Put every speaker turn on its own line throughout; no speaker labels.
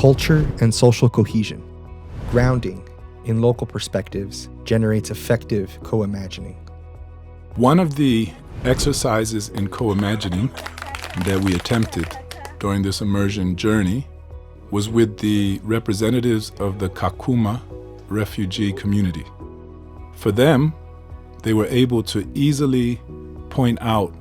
Culture and social cohesion. Grounding in local perspectives generates effective co-imagining.
One of the exercises in co-imagining that we attempted during this immersion journey was with the representatives of the Kakuma refugee community. For them, they were able to easily point out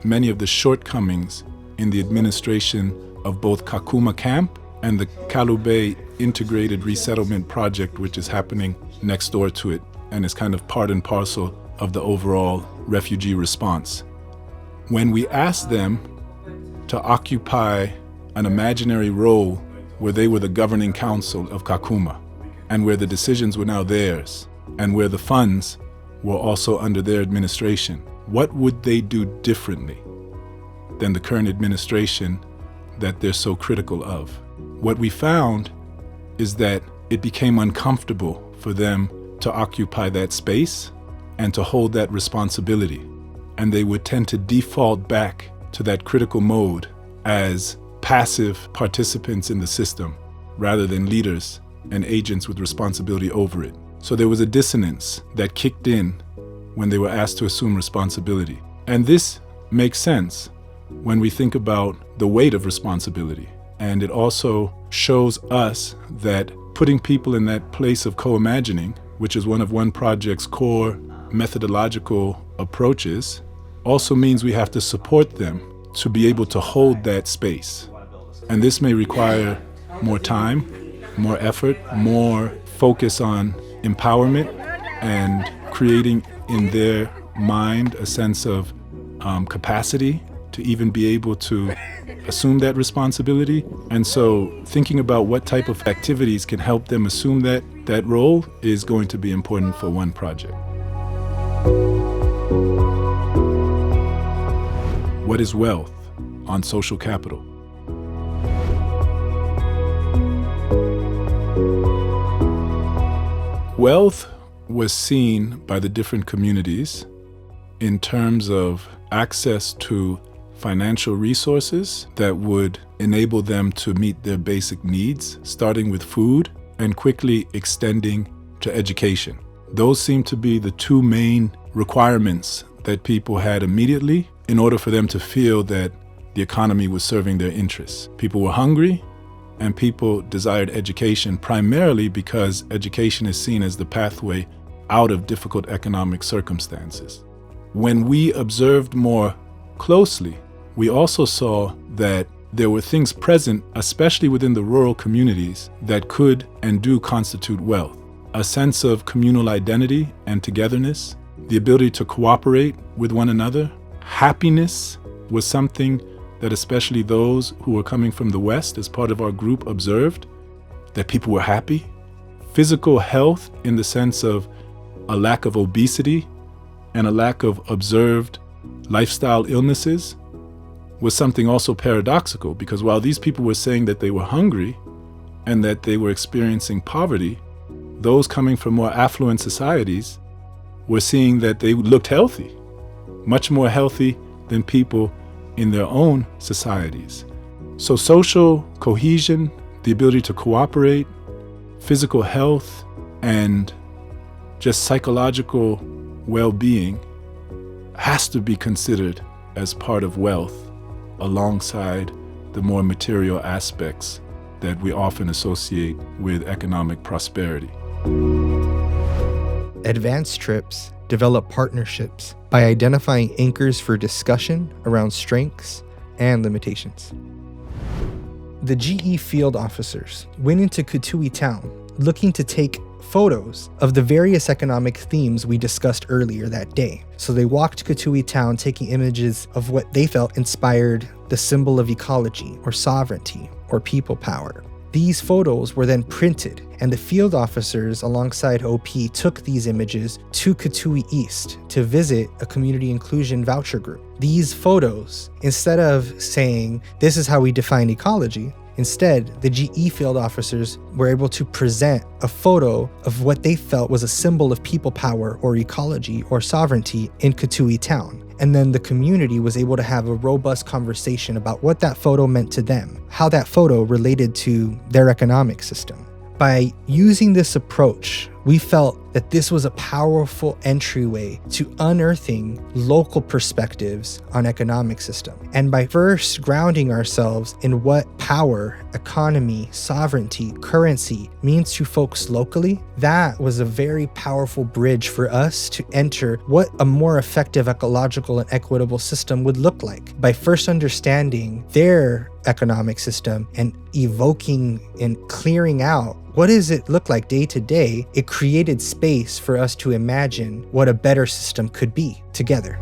many of the shortcomings in the administration of both Kakuma Camp and the Kalube Integrated Resettlement Project, which is happening next door to it and is kind of part and parcel of the overall refugee response. When we asked them to occupy an imaginary role where they were the governing council of Kakuma and where the decisions were now theirs and where the funds were also under their administration, what would they do differently than the current administration that they're so critical of? What we found is that it became uncomfortable for them to occupy that space and to hold that responsibility. And they would tend to default back to that critical mode as passive participants in the system rather than leaders and agents with responsibility over it. So there was a dissonance that kicked in when they were asked to assume responsibility. And this makes sense when we think about the weight of responsibility. And it also shows us that putting people in that place of co-imagining, which is one of One Project's core methodological approaches, also means we have to support them to be able to hold that space. And this may require more time, more effort, more focus on empowerment and creating in their mind a sense of capacity to even be able to assume that responsibility. And so thinking about what type of activities can help them assume that role is going to be important for One Project. What is wealth on social capital? Wealth was seen by the different communities in terms of access to financial resources that would enable them to meet their basic needs, starting with food and quickly extending to education. Those seem to be the two main requirements that people had immediately in order for them to feel that the economy was serving their interests. People were hungry and people desired education primarily because education is seen as the pathway out of difficult economic circumstances. When we observed more closely, we also saw that there were things present, especially within the rural communities, that could and do constitute wealth. A sense of communal identity and togetherness, the ability to cooperate with one another. Happiness was something that especially those who were coming from the West as part of our group observed, that people were happy. Physical health in the sense of a lack of obesity and a lack of observed lifestyle illnesses was something also paradoxical, because while these people were saying that they were hungry and that they were experiencing poverty, those coming from more affluent societies were seeing that they looked healthy, much more healthy than people in their own societies. So social cohesion, the ability to cooperate, physical health, and just psychological well-being has to be considered as part of wealth alongside the more material aspects that we often associate with economic prosperity.
Advanced trips develop partnerships by identifying anchors for discussion around strengths and limitations. The GE field officers went into Kitui town looking to take photos of the various economic themes we discussed earlier that day. So they walked Kitui town taking images of what they felt inspired the symbol of ecology or sovereignty or people power. These photos were then printed, and the field officers alongside OP took these images to Kitui East to visit a community inclusion voucher group. These photos, instead of saying, this is how we define ecology, instead, the GE field officers were able to present a photo of what they felt was a symbol of people power or ecology or sovereignty in Kitui town. And then the community was able to have a robust conversation about what that photo meant to them, how that photo related to their economic system. By using this approach, we felt that this was a powerful entryway to unearthing local perspectives on economic system. And by first grounding ourselves in what power, economy, sovereignty, currency means to folks locally, that was a very powerful bridge for us to enter what a more effective ecological and equitable system would look like. By first understanding their economic system and evoking and clearing out what does it look like day to day, it created space for us to imagine what a better system could be together.